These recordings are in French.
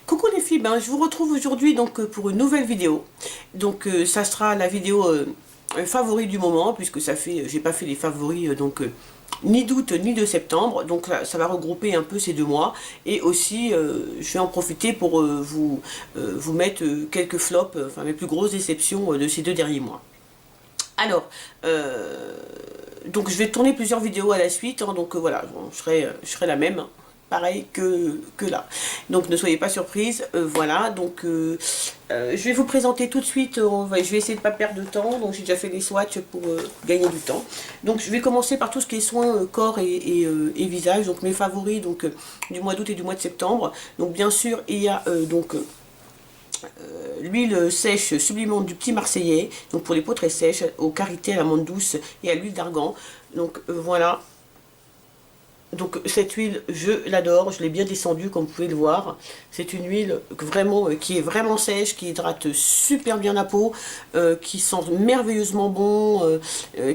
Coucou les filles, je vous retrouve aujourd'hui donc pour une nouvelle vidéo. Donc ça sera la vidéo favori du moment, puisque ça fait, j'ai pas fait les favoris ni d'août ni de septembre, donc là, ça va regrouper un peu ces 2 mois. Et aussi je vais en profiter pour vous mettre quelques flops, enfin mes plus grosses déceptions de ces 2 derniers mois. Alors, donc je vais tourner plusieurs vidéos à la suite, hein, donc voilà, bon, je serai la même, hein, pareil que là. Donc ne soyez pas surprise, voilà, donc je vais vous présenter tout de suite, je vais essayer de ne pas perdre de temps, donc j'ai déjà fait des swatchs pour gagner du temps. Donc je vais commencer par tout ce qui est soins corps et visage, donc mes favoris du mois d'août et du mois de septembre. Donc bien sûr il y a l'huile sèche sublimante du Petit Marseillais, donc pour les peaux très sèches, au karité, à l'amande douce et à l'huile d'argan. Donc voilà. Donc cette huile, je l'adore, je l'ai bien descendue comme vous pouvez le voir. C'est une huile vraiment qui est vraiment sèche, qui hydrate super bien la peau, qui sent merveilleusement bon,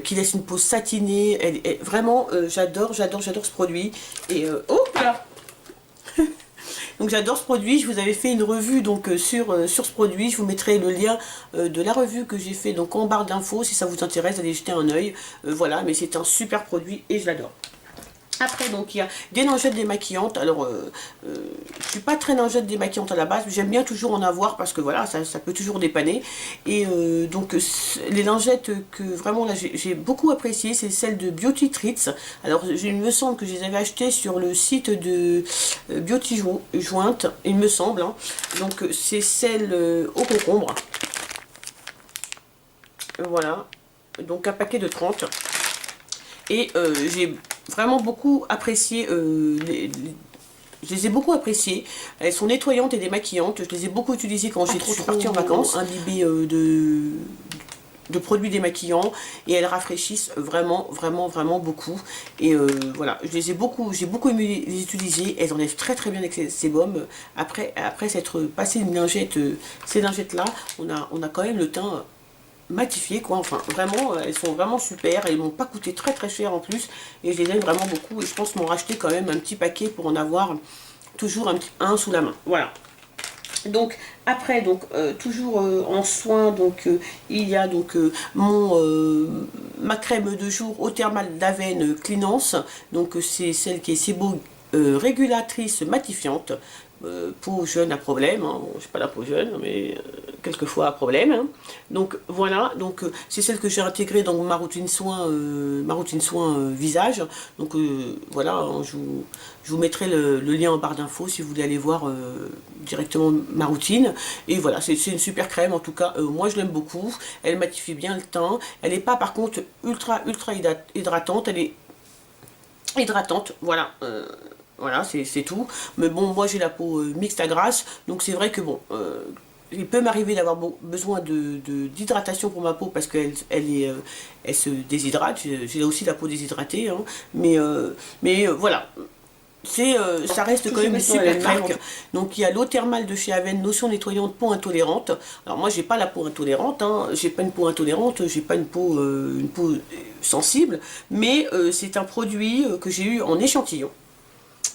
qui laisse une peau satinée. Vraiment, j'adore ce produit. Et oh là. Donc j'adore ce produit, je vous avais fait une revue sur ce produit, je vous mettrai le lien de la revue que j'ai fait donc en barre d'infos, si ça vous intéresse, allez jeter un œil. Voilà, mais c'est un super produit et je l'adore. Après, donc, il y a des lingettes démaquillantes. Alors, je suis pas très lingette démaquillante à la base, mais j'aime bien toujours en avoir parce que voilà, ça peut toujours dépanner. Et donc, les lingettes que vraiment là, j'ai beaucoup apprécié, c'est celles de Beauty Treats. Alors, il me semble que je les avais achetées sur le site de Beauty Jointe, il me semble, hein. Donc, c'est celles au concombre. Voilà. Donc, un paquet de 30. Et j'ai vraiment beaucoup apprécié je les ai beaucoup appréciées. Elles sont nettoyantes et démaquillantes. Je les ai beaucoup utilisées quand je suis partie en vacances, imbibées de produits démaquillants, et elles rafraîchissent vraiment beaucoup. Et voilà, j'ai beaucoup aimé les utiliser. Elles enlèvent très bien avec ces sébum. Après s'être passé une lingette, ces lingettes là, on a quand même le teint matifiées quoi, enfin vraiment elles sont vraiment super, elles m'ont pas coûté très cher en plus, et je les aime vraiment beaucoup, et je pense m'en racheter quand même un petit paquet pour en avoir toujours un sous la main. Voilà. Donc après, toujours en soins, il y a ma crème de jour eau thermale d'Aven Cleanance. Donc c'est celle qui est sébo régulatrice matifiante. Peau jeune à problème, hein. Bon, j'ai pas la peau jeune, mais quelquefois à problème, hein. Donc voilà, c'est celle que j'ai intégrée dans ma routine soin, visage. Donc voilà, hein, je vous mettrai le lien en barre d'infos si vous voulez aller voir directement ma routine. Et voilà, c'est une super crème, en tout cas moi je l'aime beaucoup. Elle matifie bien le teint, elle n'est pas par contre ultra hydratante, elle est hydratante, voilà. Voilà, c'est tout. Mais bon, moi j'ai la peau mixte à grasse, donc c'est vrai que bon, il peut m'arriver d'avoir besoin d'hydratation pour ma peau parce qu'elle elle se déshydrate. J'ai aussi la peau déshydratée, hein. Mais voilà. Ça reste quand même une super crème. Donc il y a l'eau thermale de chez Aven, notion nettoyante peau intolérante. Alors moi j'ai pas la peau intolérante, hein. J'ai pas une peau intolérante, j'ai pas une peau sensible, mais c'est un produit que j'ai eu en échantillon.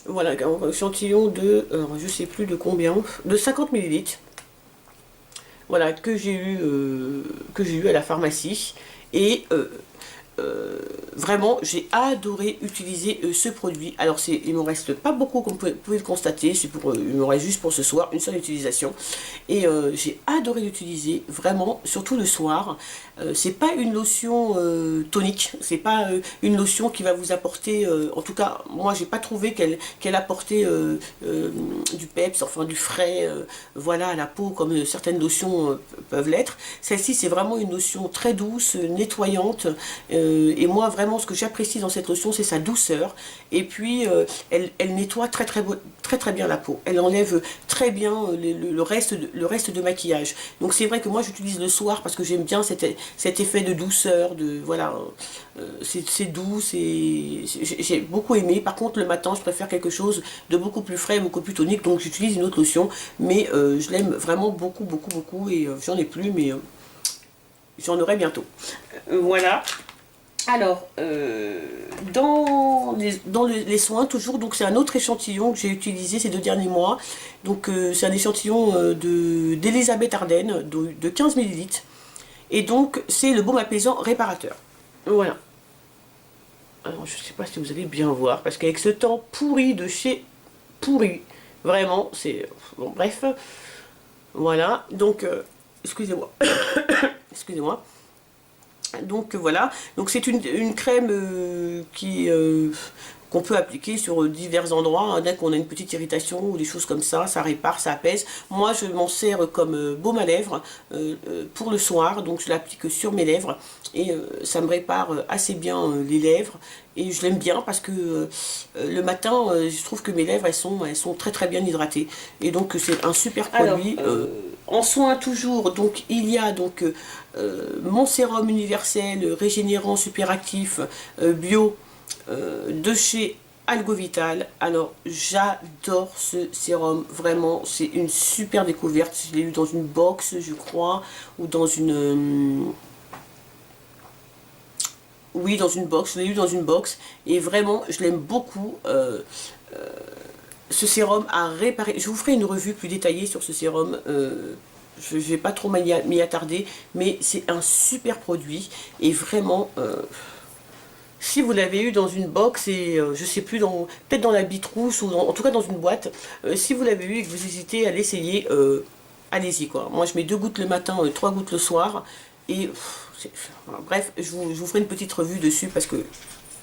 Voilà, un échantillon de, alors je sais plus de combien, de 50 millilitres. Voilà, que j'ai eu à la pharmacie. Et vraiment, j'ai adoré utiliser ce produit. Alors, il me reste pas beaucoup, comme vous pouvez le constater. Il me reste juste pour ce soir une seule utilisation. Et j'ai adoré l'utiliser, vraiment, surtout le soir. C'est pas une lotion tonique, c'est pas une lotion qui va vous apporter, en tout cas, moi j'ai pas trouvé qu'elle apportait du peps, enfin du frais, voilà, à la peau, comme certaines lotions peuvent l'être. Celle-ci, c'est vraiment une lotion très douce, nettoyante. Et moi vraiment ce que j'apprécie dans cette lotion, c'est sa douceur, et puis elle nettoie très bien la peau, elle enlève très bien le reste de maquillage. Donc c'est vrai que moi j'utilise le soir parce que j'aime bien cet effet de douceur, voilà, c'est doux, j'ai beaucoup aimé. Par contre le matin je préfère quelque chose de beaucoup plus frais, beaucoup plus tonique, donc j'utilise une autre lotion, mais je l'aime vraiment beaucoup, et j'en ai plus, mais j'en aurai bientôt. Voilà. Alors, les soins toujours. Donc c'est un autre échantillon que j'ai utilisé ces 2 derniers mois. Donc c'est un échantillon d'Elisabeth Arden de 15 millilitres. Et donc c'est le baume apaisant réparateur. Voilà. Alors je sais pas si vous allez bien voir, parce qu'avec ce temps pourri de chez pourri, vraiment, c'est... Bon bref. Voilà, donc... excusez-moi. Excusez-moi. Donc voilà, donc c'est une crème qui qu'on peut appliquer sur divers endroits, hein, dès qu'on a une petite irritation ou des choses comme ça répare, ça apaise. Moi je m'en sers comme baume à lèvres pour le soir, donc je l'applique sur mes lèvres et ça me répare assez bien les lèvres. Et je l'aime bien parce que le matin, je trouve que mes lèvres, elles sont très très bien hydratées. Et donc c'est un super produit. Alors, en soins toujours, donc il y a donc mon sérum universel régénérant super actif bio de chez Algovital. Alors j'adore ce sérum, vraiment c'est une super découverte. Je l'ai eu dans une box je crois, ou dans une... oui, dans une box, je l'ai eu dans une box et vraiment je l'aime beaucoup. Ce sérum a réparé, je vous ferai une revue plus détaillée sur ce sérum, je ne vais pas trop m'y attarder, mais c'est un super produit et vraiment... si vous l'avez eu dans une box et je sais plus, peut-être dans la bitrousse ou en tout cas dans une boîte, si vous l'avez eu et que vous hésitez à l'essayer, allez-y quoi. Moi je mets 2 gouttes le matin, 3 gouttes le soir et bref, je vous ferai une petite revue dessus parce que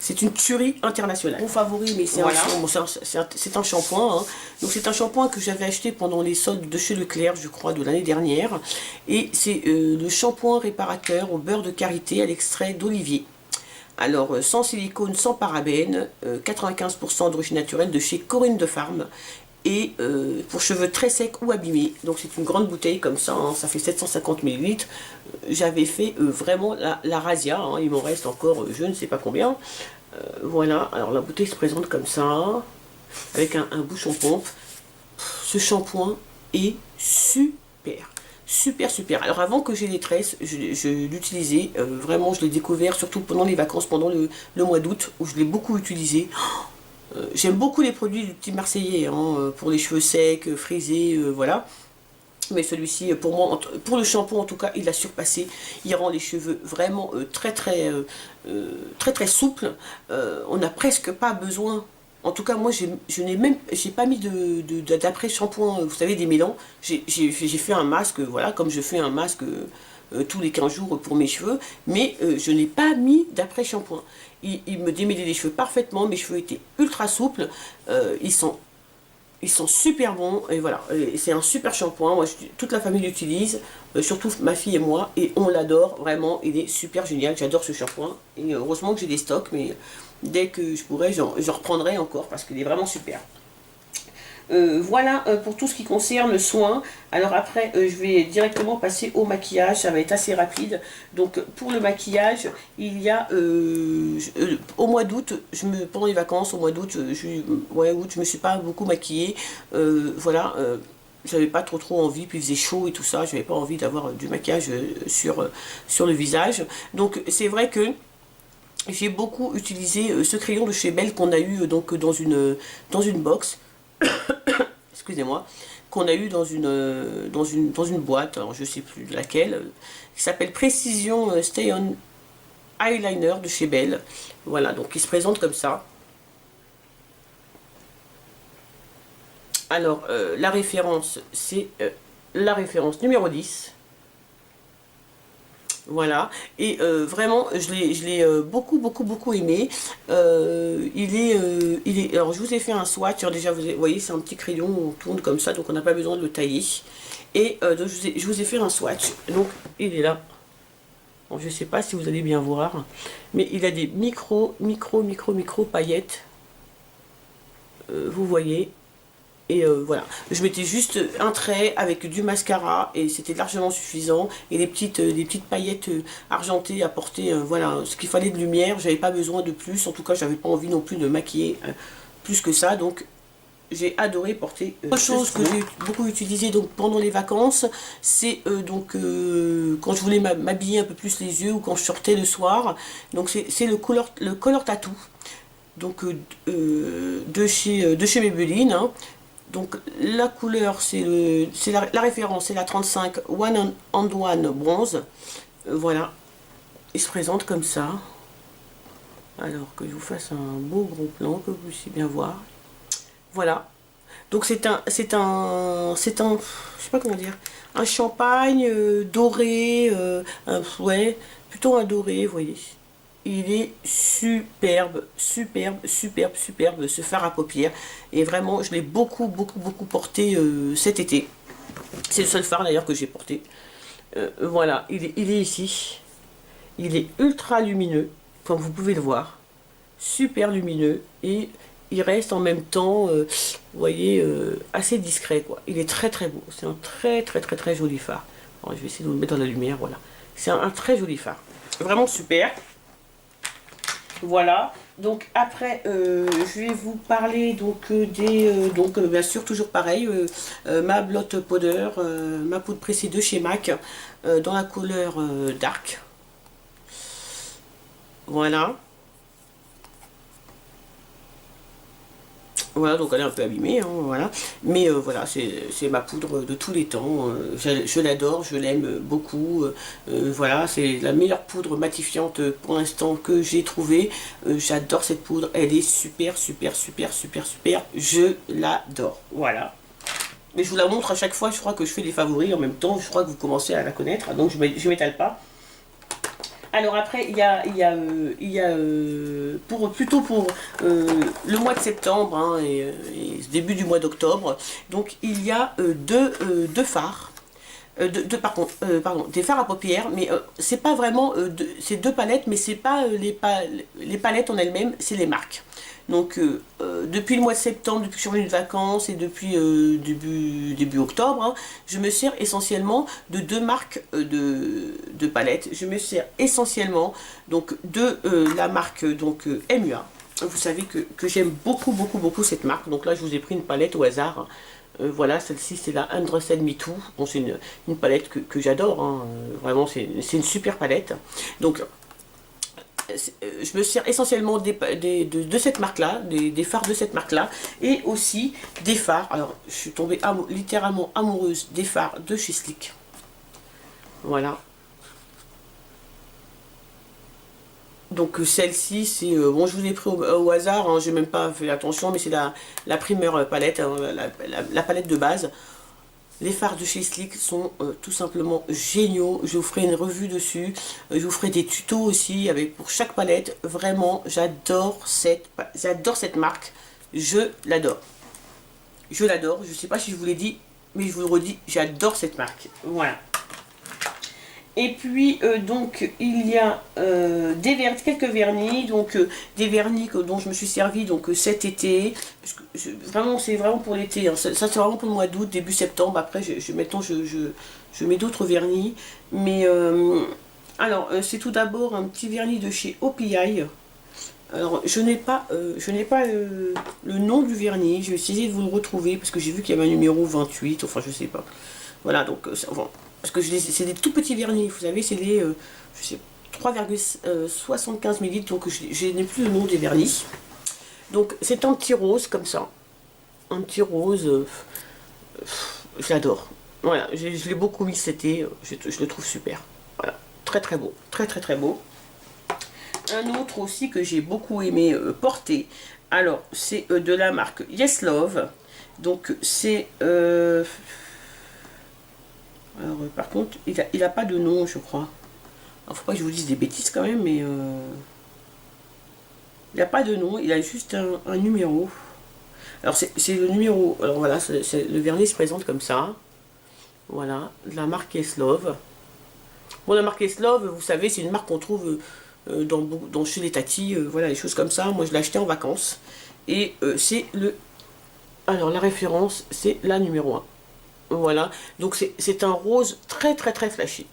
c'est une tuerie internationale. Mon favori, mais c'est voilà. un shampoing. Hein. Donc c'est un shampoing que j'avais acheté pendant les soldes de chez Leclerc, je crois, de l'année dernière. Et c'est le shampoing réparateur au beurre de karité à l'extrait d'olivier. Alors, sans silicone, sans parabènes, 95% d'origine naturelle de chez Corinne de Farm. Et pour cheveux très secs ou abîmés. Donc c'est une grande bouteille comme ça, hein, ça fait 750 ml. J'avais fait vraiment la razzia, hein, il m'en reste encore je ne sais pas combien. Voilà, alors la bouteille se présente comme ça, avec un bouchon pompe. Ce shampoing est super. Super super. Alors avant que j'ai les tresses, je l'utilisais, vraiment je l'ai découvert surtout pendant les vacances, pendant le mois d'août, où je l'ai beaucoup utilisé. J'aime beaucoup les produits du petit Marseillais, hein, pour les cheveux secs, frisés, voilà. Mais celui-ci, pour moi, pour le shampoing en tout cas, il a surpassé. Il rend les cheveux vraiment très très souples. On n'a presque pas besoin. En tout cas, moi, j'ai pas mis d'après shampoing, vous savez, des mélans. J'ai fait un masque, voilà, comme je fais un masque tous les 15 jours pour mes cheveux, mais je n'ai pas mis d'après shampoing. Il me démêlait les cheveux parfaitement, mes cheveux étaient ultra souples, ils sont super bons, et voilà, c'est un super shampoing, moi toute la famille l'utilise, surtout ma fille et moi, et on l'adore, vraiment, il est super génial, j'adore ce shampoing, et heureusement que j'ai des stocks, mais dès que je pourrai, j'en reprendrai encore, parce qu'il est vraiment super. Voilà pour tout ce qui concerne le soin. Alors après je vais directement passer au maquillage, ça va être assez rapide. Donc pour le maquillage, il y a au mois d'août, pendant les vacances, au mois d'août, je me suis pas beaucoup maquillée. Voilà, j'avais pas trop envie, puis il faisait chaud et tout ça, j'avais pas envie d'avoir du maquillage sur le visage. Donc c'est vrai que j'ai beaucoup utilisé ce crayon de chez Belle qu'on a eu donc dans une box. Excusez-moi, qu'on a eu dans une boîte, alors je sais plus laquelle, qui s'appelle Précision Stay On Eyeliner de chez Belle. Voilà, donc il se présente comme ça. Alors, la référence, c'est la référence numéro 10. Voilà, et vraiment je l'ai beaucoup aimé. Alors je vous ai fait un swatch, alors déjà vous voyez c'est un petit crayon, on tourne comme ça, donc on n'a pas besoin de le tailler. Et donc je vous ai fait un swatch, donc il est là. Bon, je sais pas si vous allez bien voir, mais il a des micro paillettes, vous voyez. Et voilà, je mettais juste un trait avec du mascara et c'était largement suffisant. Et des petites paillettes argentées apportaient, voilà, ce qu'il fallait de lumière. J'avais pas besoin de plus, en tout cas j'avais pas envie non plus de maquiller plus que ça. Donc j'ai adoré porter autre chose que j'ai beaucoup utilisé donc pendant les vacances, c'est quand je voulais m'habiller un peu plus les yeux ou quand je sortais le soir. Donc c'est le color tattoo donc de chez Maybelline, hein. Donc la couleur, c'est la référence, c'est la 35 One and One bronze. Voilà, il se présente comme ça. Alors que je vous fasse un beau gros plan que vous puissiez bien voir. Voilà. Donc c'est un, je sais pas comment dire, un champagne doré, ouais, plutôt un doré, vous voyez. Il est superbe, superbe, superbe, superbe, ce fard à paupières. Et vraiment, je l'ai beaucoup, beaucoup, beaucoup porté cet été. C'est le seul fard d'ailleurs que j'ai porté. Voilà, il est ici. Il est ultra lumineux, comme vous pouvez le voir. Super lumineux. Et il reste en même temps, vous voyez, assez discret, quoi. Il est très, très beau. C'est un très, très, très, très joli fard. Alors, je vais essayer de vous le mettre dans la lumière, voilà. C'est un très joli fard. Vraiment super. Voilà, donc après je vais vous parler donc bien sûr toujours pareil, ma blot powder, ma poudre pressée de chez MAC dans la couleur dark. Voilà. Voilà, donc elle est un peu abîmée, hein, voilà. Mais voilà, c'est ma poudre de tous les temps. Je l'adore, je l'aime beaucoup. Voilà, c'est la meilleure poudre matifiante pour l'instant que j'ai trouvée. J'adore cette poudre, elle est super, super, super, super, super. Je l'adore, voilà. Mais je vous la montre à chaque fois, je crois que je fais des favoris en même temps. Je crois que vous commencez à la connaître, donc je ne m'étale pas. Alors après, plutôt pour le mois de septembre, hein, et début du mois d'octobre, donc il y a deux fards, pardon, des fards à paupières, mais c'est pas vraiment, c'est deux palettes, mais c'est pas les palettes en elles-mêmes, c'est les marques. Donc depuis le mois de septembre, depuis que je suis revenue de vacances et depuis début octobre, hein, je me sers essentiellement de deux marques de palettes. Je me sers essentiellement donc de la marque donc MUA. Vous savez que j'aime beaucoup beaucoup beaucoup cette marque. Donc là je vous ai pris une palette au hasard. Voilà, celle-ci c'est la Undressed Me Too. Bon, c'est une palette que j'adore, hein. Vraiment c'est une super palette. Donc je me sers essentiellement de cette marque-là, des fards de cette marque-là, et aussi des fards. Alors, je suis tombée littéralement amoureuse des fards de chez Slick. Voilà. Donc celle-ci, c'est bon, je vous ai pris au hasard, hein, j'ai même pas fait attention, mais c'est la primeur palette, hein, la palette de base. Les fards de chez Slick sont tout simplement géniaux. Je vous ferai une revue dessus. Je vous ferai des tutos aussi avec pour chaque palette. Vraiment, j'adore cette marque. Je l'adore. Je l'adore. Je ne sais pas si je vous l'ai dit, mais je vous le redis, j'adore cette marque. Voilà. Et puis donc il y a quelques vernis, donc des vernis dont je me suis servi donc cet été. Parce que vraiment c'est vraiment pour l'été, hein. Ça c'est vraiment pour le mois d'août, début septembre. Après maintenant je mets d'autres vernis. Mais alors c'est tout d'abord un petit vernis de chez OPI. Alors je n'ai pas, le nom du vernis. Je vais essayer de vous le retrouver parce que j'ai vu qu'il y avait un numéro 28, enfin je sais pas. Voilà, donc enfin, parce que c'est des tout petits vernis, vous savez, c'est des je sais, 3,75 ml, donc je n'ai plus le nom des vernis. Donc c'est un petit rose comme ça, un petit rose, j'adore. Voilà, je l'ai beaucoup mis cet été, je le trouve super. Voilà, très très beau, très très très beau. Un autre aussi que j'ai beaucoup aimé porter, alors c'est de la marque Yes Love, donc c'est alors par contre il a pas de nom, je crois. Alors faut pas que je vous dise des bêtises quand même, mais il n'a pas de nom, il a juste un numéro. Alors c'est le numéro, alors voilà, le vernis se présente comme ça. Voilà, de la marque Yes Love. Bon, la marque Yes Love, vous savez, c'est une marque qu'on trouve chez les tatis, voilà, les choses comme ça. Moi je l'ai acheté en vacances. Et c'est le... Alors la référence, c'est la numéro 1. Voilà, donc c'est un rose très très très flashy.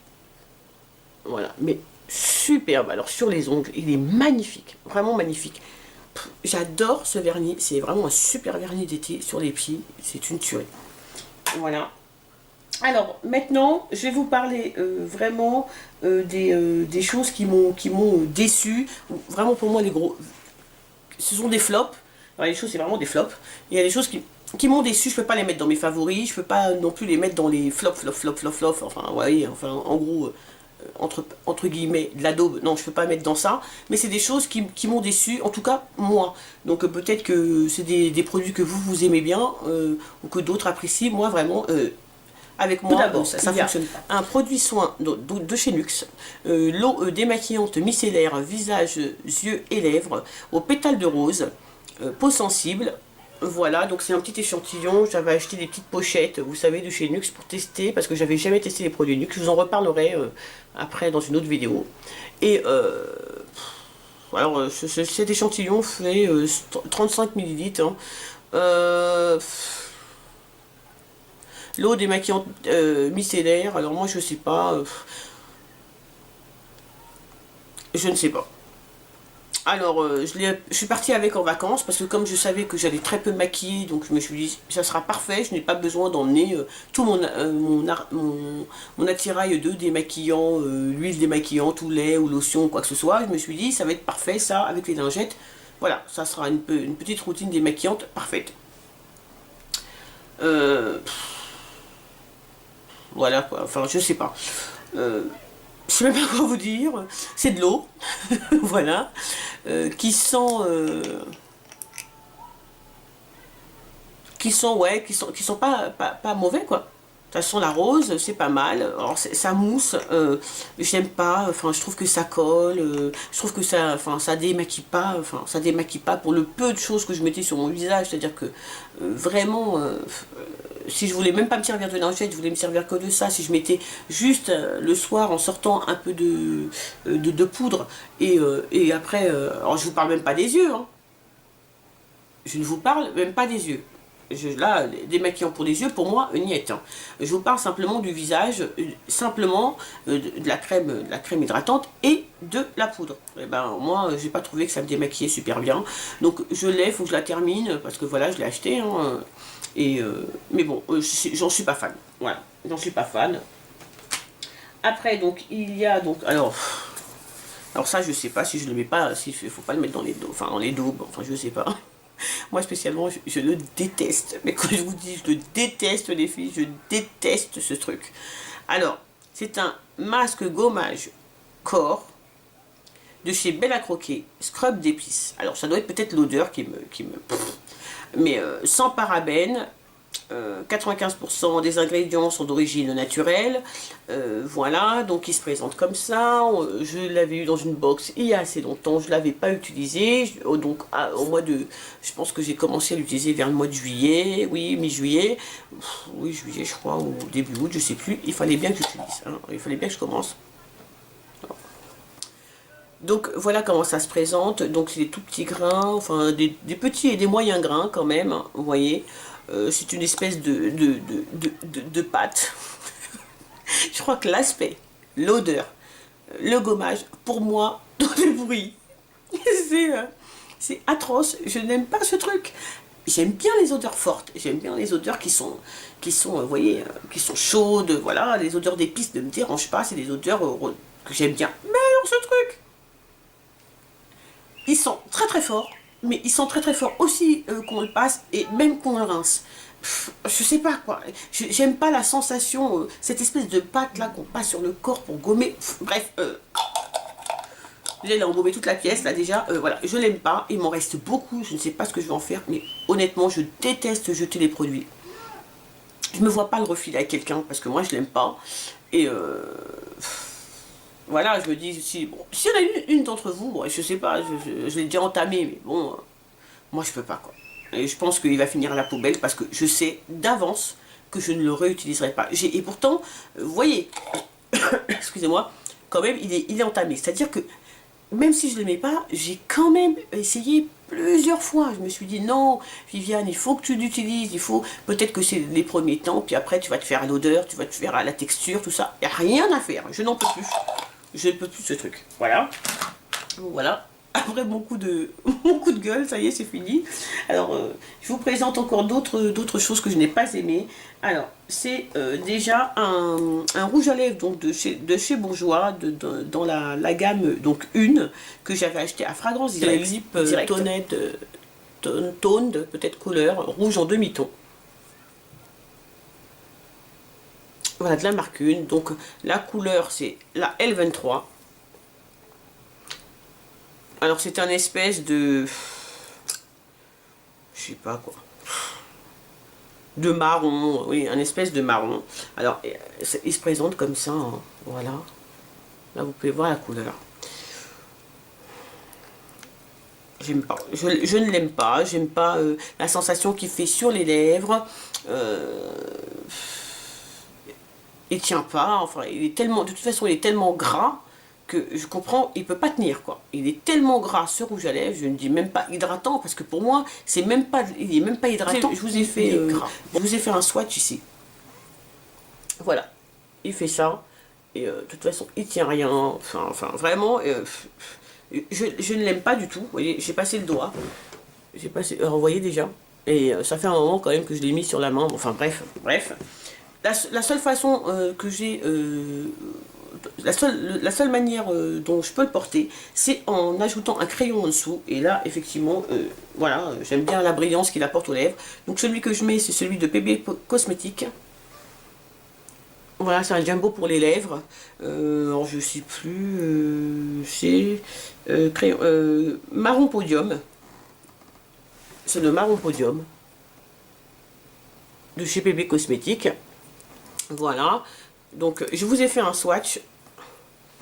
Voilà, mais superbe. Alors sur les ongles, il est magnifique, vraiment magnifique. J'adore ce vernis, c'est vraiment un super vernis d'été sur les pieds, c'est une tuerie. Voilà. Alors maintenant, je vais vous parler vraiment des choses qui m'ont déçu. Vraiment pour moi ce sont des flops. Alors, il y a des choses, c'est vraiment des flops. Il y a des choses qui m'ont déçu, je peux pas les mettre dans mes favoris, je peux pas non plus les mettre dans les flops, enfin, ouais, enfin, en gros, entre guillemets, de la daube, non, je peux pas mettre dans ça, mais c'est des choses qui m'ont déçu, en tout cas, moi. Donc, peut-être que c'est des produits que vous aimez bien, ou que d'autres apprécient, moi, vraiment, avec moi, d'abord, ça fonctionne pas. Un produit soin de chez Nuxe, l'eau démaquillante micellaire, visage, yeux et lèvres, aux pétales de rose, peau sensible. Voilà, donc c'est un petit échantillon. J'avais acheté des petites pochettes, vous savez, de chez Nuxe pour tester, parce que j'avais jamais testé les produits Nuxe. Je vous en reparlerai après dans une autre vidéo. Et alors, cet échantillon fait 35 ml. Hein. L'eau démaquillante micellaire, alors moi je sais pas. Je ne sais pas. Alors, je suis partie avec en vacances parce que comme je savais que j'allais très peu maquiller, donc je me suis dit, ça sera parfait, je n'ai pas besoin d'emmener tout mon attirail de démaquillant, huile démaquillante ou lait ou lotion ou quoi que ce soit. Je me suis dit, ça va être parfait ça avec les lingettes. Voilà, ça sera une petite routine démaquillante parfaite. Voilà quoi, enfin je sais pas. Je sais même pas quoi vous dire, c'est de l'eau, voilà, qui sent, ouais, qui sont pas mauvais quoi. De toute façon la rose c'est pas mal, alors ça mousse, j'aime pas, enfin je trouve que ça colle, je trouve que ça, enfin ça démaquille pas, pour le peu de choses que je mettais sur mon visage, c'est à dire que vraiment si je voulais même pas me servir de lingette, je voulais me servir que de ça, si je mettais juste le soir en sortant un peu de poudre et après, alors je vous parle même pas des yeux, hein. Je ne vous parle même pas des yeux. Là, démaquillant pour les yeux, pour moi, niette. Hein. Je vous parle simplement du visage, simplement de la crème hydratante et de la poudre. Et ben moi, j'ai pas trouvé que ça me démaquillait super bien. Donc je l'ai, faut que je la termine parce que voilà, je l'ai acheté. Hein, mais bon, j'en suis pas fan. Voilà, j'en suis pas fan. Après, donc il y a donc alors ça, je sais pas si je le mets pas, s'il faut pas le mettre dans les daubes, enfin dans les daubes, enfin je sais pas. Moi spécialement, je le déteste. Mais quand je vous dis, je le déteste les filles, je déteste ce truc. Alors, c'est un masque gommage corps de chez Belle à Croquer, scrub d'épices. Alors, ça doit être peut-être l'odeur qui me... Mais sans parabènes, 95% des ingrédients sont d'origine naturelle, voilà, donc il se présente comme ça. Je l'avais eu dans une box il y a assez longtemps, je ne l'avais pas utilisé, donc au mois de, je pense que j'ai commencé à l'utiliser vers le mois de juillet, oui, mi-juillet, oui, juillet je crois, ou début août, je sais plus, il fallait bien que j'utilise, hein, il fallait bien que je commence. Donc voilà comment ça se présente, donc c'est des tout petits grains, enfin des petits et des moyens grains quand même, hein, vous voyez. C'est une espèce de pâte. Je crois que l'aspect, l'odeur, le gommage, pour moi, dans le bruit, c'est atroce. Je n'aime pas ce truc. J'aime bien les odeurs fortes. J'aime bien les odeurs qui sont vous voyez, qui sont chaudes. Voilà, les odeurs d'épices ne me dérangent pas. C'est des odeurs que j'aime bien. Mais alors ce truc, ils sont très très forts. Mais ils sont très très forts aussi qu'on le passe et même qu'on le rince. Je sais pas quoi, j'aime pas la sensation, cette espèce de pâte là qu'on passe sur le corps pour gommer. Bref, j'ai embaumé toute la pièce là déjà, voilà, je l'aime pas, il m'en reste beaucoup, je ne sais pas ce que je vais en faire, mais honnêtement je déteste jeter les produits. Je me vois pas le refiler à quelqu'un parce que moi je l'aime pas. Et voilà, je me dis, si y en a une d'entre vous, bon, je sais pas, je l'ai déjà entamé, mais bon, moi je peux pas quoi. Et je pense qu'il va finir à la poubelle parce que je sais d'avance que je ne le réutiliserai pas. Et pourtant, vous voyez, excusez-moi, quand même il est entamé. C'est-à-dire que même si je ne l'aimais pas, j'ai quand même essayé plusieurs fois. Je me suis dit non, Viviane, il faut que tu l'utilises, il faut, peut-être que c'est les premiers temps, puis après tu vas te faire à l'odeur, tu vas te faire à la texture, tout ça. Il n'y a rien à faire, je n'en peux plus. Je ne peux plus ce truc. Voilà. Voilà. après mon coup de gueule, ça y est, c'est fini. Alors, je vous présente encore d'autres choses que je n'ai pas aimées. Alors, c'est déjà un rouge à lèvres donc de chez Bourjois, dans la gamme donc une, que j'avais acheté à Fragrance Direct. Lip Toned, peut-être couleur, rouge en demi-ton. Voilà, de la marque une. Donc, la couleur, c'est la L23. Alors c'est un espèce de... Je sais pas quoi. De marron, oui, un espèce de marron. Alors il se présente comme ça, hein, voilà. Là vous pouvez voir la couleur. J'aime pas, je ne l'aime pas, j'aime pas la sensation qu'il fait sur les lèvres. Il tient pas, enfin il est tellement, de toute façon il est tellement gras que je comprends, il peut pas tenir quoi. Il est tellement gras ce rouge à lèvres, je ne dis même pas hydratant parce que pour moi c'est même pas, il est même pas hydratant. Je vous ai fait, je vous ai fait un swatch ici. Voilà, il fait ça et de toute façon il tient rien. Enfin vraiment, je ne l'aime pas du tout. Vous voyez, j'ai passé le doigt, j'ai passé, vous voyez déjà, et ça fait un moment quand même que je l'ai mis sur la main. Enfin bref. La seule façon que j'ai la seule manière dont je peux le porter, c'est en ajoutant un crayon en dessous. Et là, effectivement, voilà, j'aime bien la brillance qu'il apporte aux lèvres. Donc celui que je mets, c'est celui de PB Cosmétiques. Voilà, c'est un jumbo pour les lèvres. Alors je sais plus, c'est marron podium. C'est le marron podium de chez PB Cosmétiques. Voilà. Donc je vous ai fait un swatch.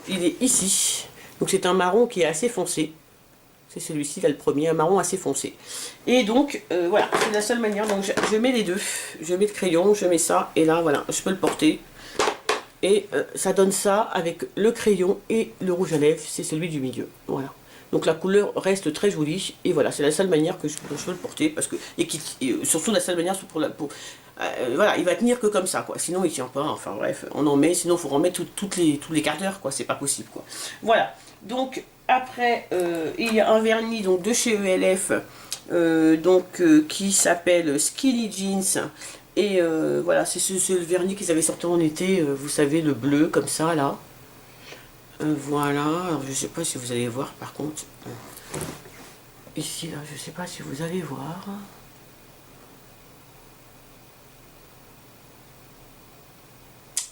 Il est ici. Donc c'est un marron qui est assez foncé. C'est celui-ci, là le premier, un marron assez foncé. Et donc voilà, c'est la seule manière. Donc je mets les deux. Je mets le crayon, je mets ça. Et là voilà, je peux le porter. Et ça donne ça avec le crayon et le rouge à lèvres. C'est celui du milieu. Voilà. Donc la couleur reste très jolie. Et voilà, c'est la seule manière que je peux le porter. Parce que, et surtout la seule manière voilà, il va tenir que comme ça, quoi. Sinon il tient pas. Enfin bref, on en met. Sinon il faut en mettre tous les quarts d'heure, quoi. C'est pas possible, quoi. Voilà. Donc après, il y a un vernis donc de chez ELF, qui s'appelle Skinny Jeans. Et voilà, c'est le vernis qu'ils avaient sorti en été. Vous savez, le bleu comme ça là. Voilà. Alors je sais pas si vous allez voir, par contre. Ici là, je sais pas si vous allez voir.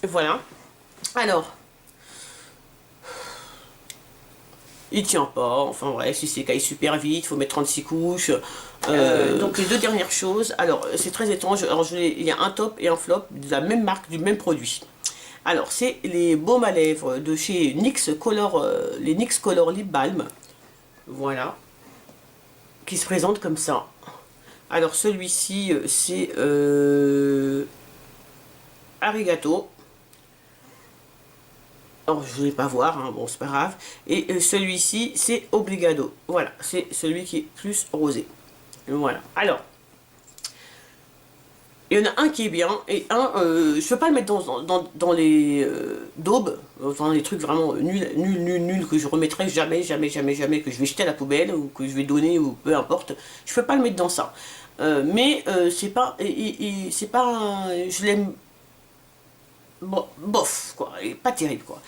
Voilà. Alors, il tient pas, enfin bref, si c'est caille super vite, il faut mettre 36 couches. Donc les deux dernières choses, alors c'est très étrange, alors il y a un top et un flop de la même marque, du même produit. Alors c'est les baumes à lèvres de chez NYX Color, les NYX Color Lip Balm. Voilà. Qui se présente comme ça. Alors celui-ci c'est Arigato. Alors je ne vais pas voir, hein, bon c'est pas grave. Et celui-ci c'est Obligado. Voilà, c'est celui qui est plus rosé. Voilà. Alors, il y en a un qui est bien et un, je ne peux pas le mettre dans les daubes, dans les trucs vraiment nuls que je remettrai jamais, que je vais jeter à la poubelle ou que je vais donner ou peu importe. Je peux pas le mettre dans ça. Mais c'est pas, je l'aime. Bon, bof, quoi, et pas terrible, quoi.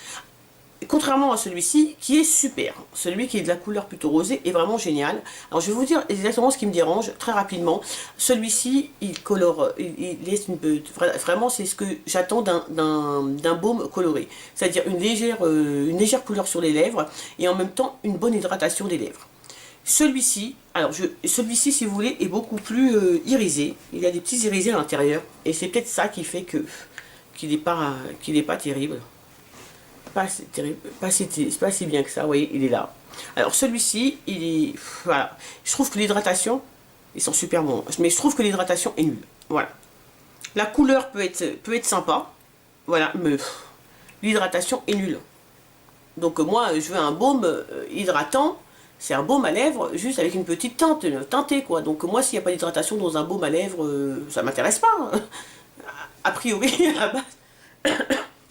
Contrairement à celui-ci, qui est super. Celui qui est de la couleur plutôt rosée est vraiment génial. Alors, je vais vous dire exactement ce qui me dérange, très rapidement. Celui-ci, il colore, il laisse vraiment, c'est ce que j'attends d'un baume coloré. C'est-à-dire une légère couleur sur les lèvres, et en même temps, une bonne hydratation des lèvres. Celui-ci, celui-ci, si vous voulez, est beaucoup plus irisé. Il y a des petits irisés à l'intérieur, et c'est peut-être ça qui fait qu'il n'est pas terrible. Pas si bien que ça, vous voyez, il est là. Alors celui-ci, il est... Voilà. Je trouve que l'hydratation, ils sont super bons, mais je trouve que l'hydratation est nulle. Voilà. La couleur peut être sympa, voilà, mais l'hydratation est nulle. Donc moi, je veux un baume hydratant, c'est un baume à lèvres, juste avec une petite teinte, teintée, quoi. Donc moi, s'il n'y a pas d'hydratation dans un baume à lèvres, ça m'intéresse pas. Hein. A priori, à la base...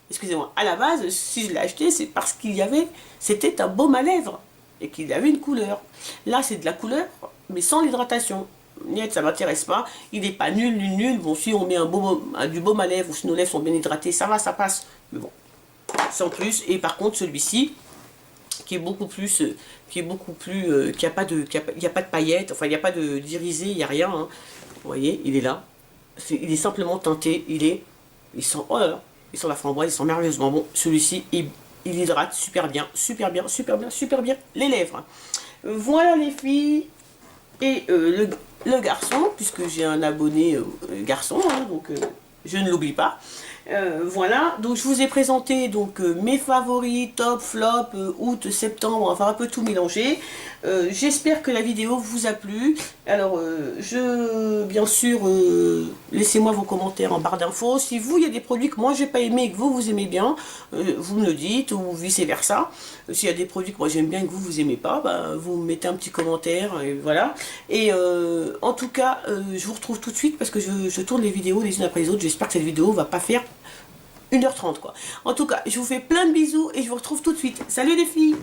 Excusez-moi, à la base, si je l'ai acheté, c'est parce qu'il y avait, c'était un baume à lèvres. et qu'il avait une couleur. Là, c'est de la couleur, mais sans l'hydratation. Niet, ça m'intéresse pas. Il n'est pas nul, nul, nul. Bon, si on met du baume à lèvres ou si nos lèvres sont bien hydratées, ça va, ça passe. Mais bon, sans plus. Et par contre, celui-ci, qui est beaucoup plus, qui a pas de, il y a pas de paillettes, enfin, il n'y a pas d'irisé, il n'y a rien. Hein. Vous voyez, il est là. Il est simplement teinté. Il sent, oh là là, il sent la framboise, il sent merveilleusement bon. Celui-ci, il hydrate super bien, super bien, super bien, super bien les lèvres. Voilà les filles. Et le garçon, puisque j'ai un abonné garçon, hein, donc je ne l'oublie pas. Voilà, donc je vous ai présenté donc mes favoris, top, flop, août, septembre, enfin un peu tout mélangé. J'espère que la vidéo vous a plu. Alors, bien sûr, laissez-moi vos commentaires en barre d'infos. Si vous, il y a des produits que moi j'ai pas aimé et que vous aimez bien, vous me le dites, ou vice versa. S'il y a des produits que moi j'aime bien et que vous aimez pas, bah, vous mettez un petit commentaire, et voilà. Et en tout cas, je vous retrouve tout de suite parce que je tourne les vidéos les unes après les autres. J'espère que cette vidéo va pas faire 1h30 quoi. En tout cas, je vous fais plein de bisous et je vous retrouve tout de suite. Salut les filles!